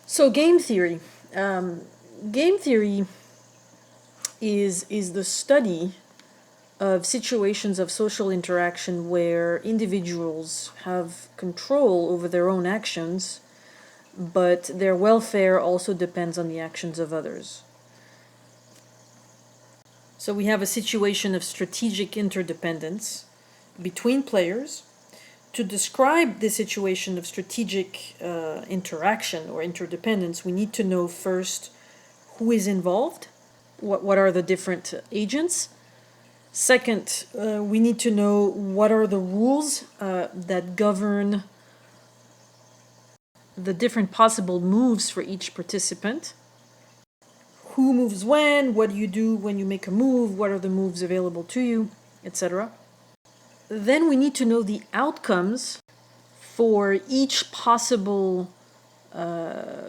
So game theory. Game theory is the study of situations of social interaction where individuals have control over their own actions, but their welfare also depends on the actions of others. So we have a situation of strategic interdependence between players. To describe the situation of strategic interaction or interdependence, we need to know first who is involved, what are the different agents. Second, we need to know what are the rules that govern the different possible moves for each participant. Who moves when, what do you do when you make a move, what are the moves available to you, etc. Then we need to know the outcomes for each possible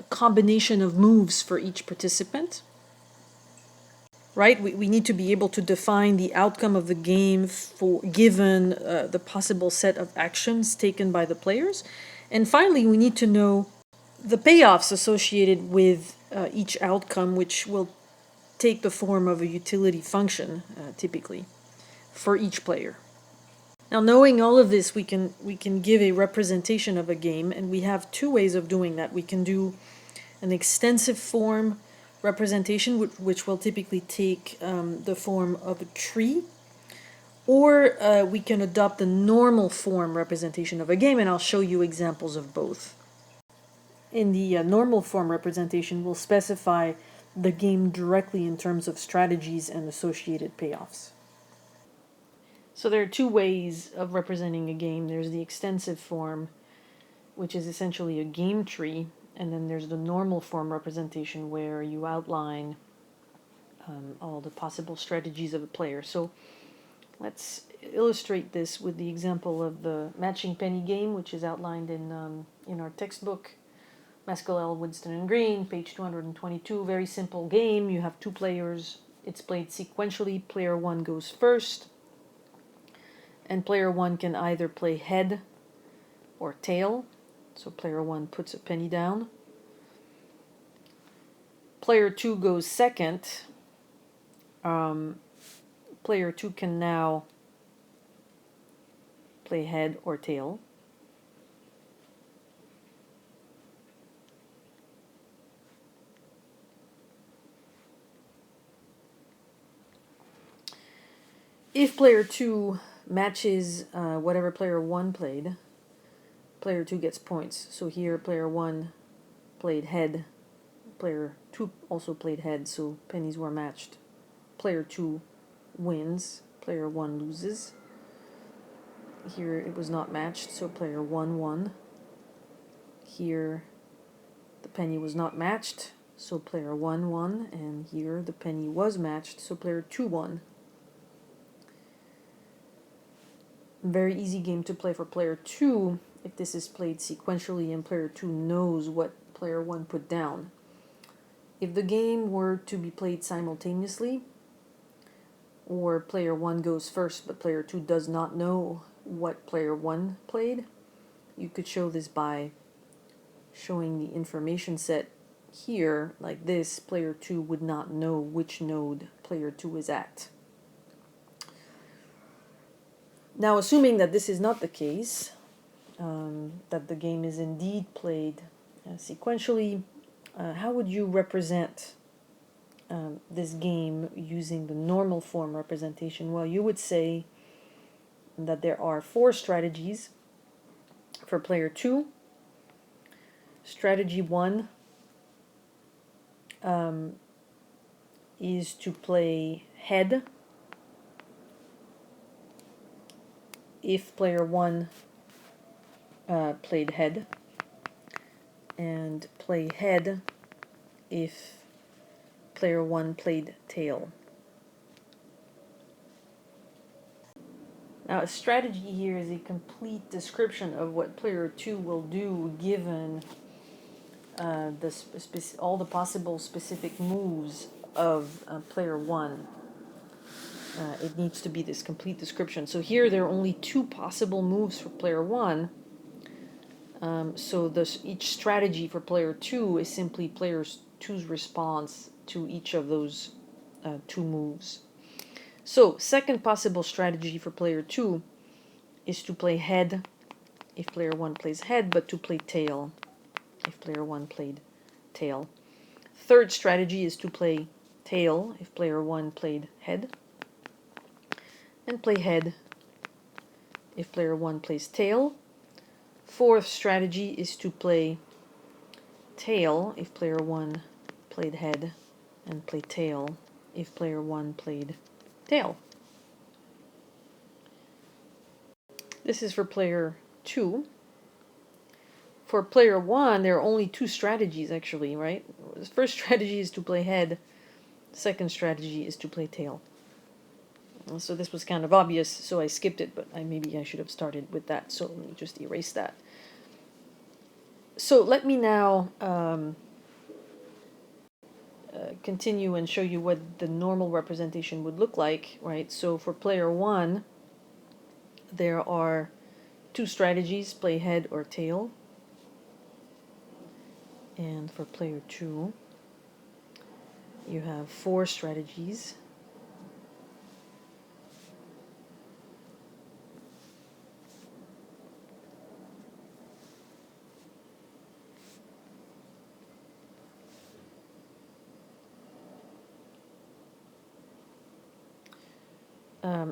combination of moves for each participant. Right? We need to be able to define the outcome of the game for given the possible set of actions taken by the players. And finally, we need to know the payoffs associated with each outcome, which will take the form of a utility function, typically, for each player. Now, knowing all of this, we can give a representation of a game, and we have two ways of doing that. We can do an extensive form representation, which will typically take the form of a tree, or we can adopt the normal form representation of a game, and I'll show you examples of both. In the normal form representation, we'll specify the game directly in terms of strategies and associated payoffs. So there are two ways of representing a game. There's the extensive form, which is essentially a game tree, and then there's the normal form representation where you outline all the possible strategies of a player. So let's illustrate this with the example of the matching penny game, which is outlined in our textbook, Maskell, Winston, and Green, page 222. Very simple game. You have two players. It's played sequentially. Player one goes first, and player one can either play head or tail. So player one puts a penny down. Player two goes second. Player two can now play head or tail. If player two matches whatever player one played, player two gets points. So here player one played head, player two also played head, so pennies were matched. Player two wins, player one loses. Here it was not matched, so player one won. Here the penny was not matched, so player one won, and here the penny was matched, so player two won. Very easy game to play for player two if this is played sequentially and player two knows what player one put down. If the game were to be played simultaneously, or player one goes first but player two does not know what player one played, you could show this by showing the information set here like this. Player two would not know which node player two is at. Now, assuming that this is not the case, that the game is indeed played sequentially, how would you represent this game using the normal form representation? Well, you would say that there are 4 strategies for player 2. Strategy 1 is to play head if player 1 played head, and play head if player 1 played tail. Now, a strategy here is a complete description of what player 2 will do given all the possible specific moves of player 1. It needs to be this complete description. So here there are only 2 possible moves for player 1. So each strategy for player 2 is simply player 2's response to each of those 2 moves. So, second possible strategy for player 2 is to play head if player 1 plays head, but to play tail if player 1 played tail. Third strategy is to play tail if player 1 played head, and play head if player 1 plays tail. Fourth strategy is to play tail if player 1 played head, and play tail if player 1 played tail. This is for player 2. For player 1, there are only 2 strategies actually, right? The first strategy is to play head. Second strategy is to play tail. So this was kind of obvious, so I skipped it, but maybe I should have started with that. So let me just erase that. So let me now continue and show you what the normal representation would look like, right? So for player 1, there are 2 strategies, play head or tail. And for player 2, you have 4 strategies.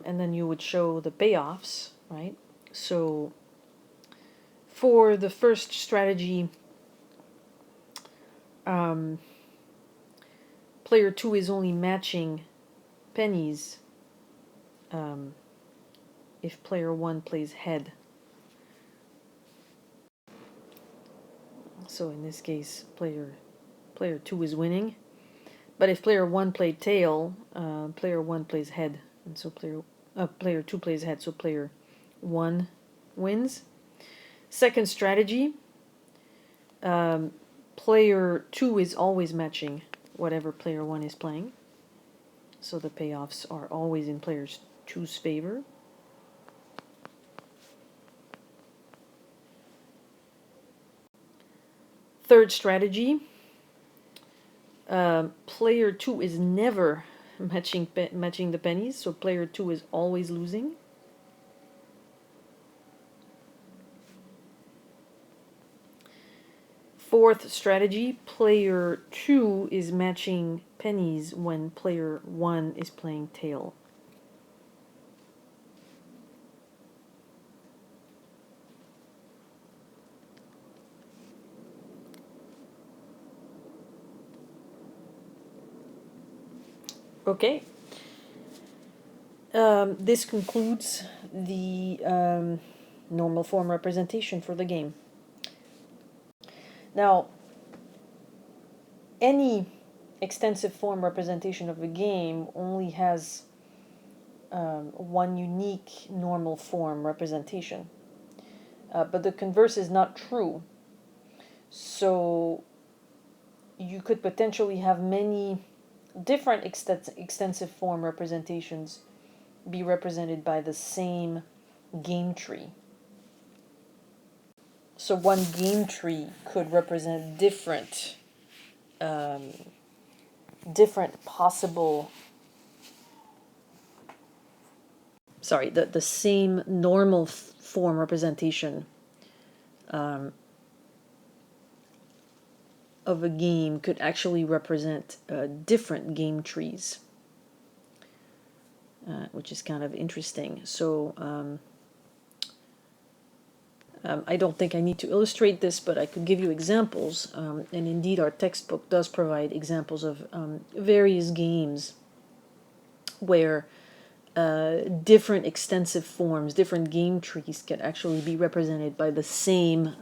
And then you would show the payoffs, right? So for the first strategy, player 2 is only matching pennies if player 1 plays head. So in this case, player 2 is winning. But if player 1 played tail, player 1 plays head. And so player 2 plays head, so player 1 wins. Second strategy, player 2 is always matching whatever player 1 is playing. So the payoffs are always in player 2's favor. Third strategy, player 2 is never matching the pennies, so player 2 is always losing. Fourth strategy, player 2 is matching pennies when player 1 is playing tail. Okay. This concludes the normal form representation for the game. Now, any extensive form representation of a game only has one unique normal form representation. But the converse is not true. So you could potentially have many different extensive form representations be represented by the same game tree. So one game tree could represent different possible, the same normal form representation of a game could actually represent different game trees, which is kind of interesting. So I don't think I need to illustrate this, but I could give you examples. And indeed, our textbook does provide examples of various games where different extensive forms, different game trees can actually be represented by the same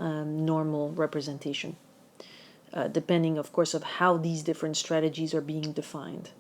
normal representation, depending, of course, of how these different strategies are being defined.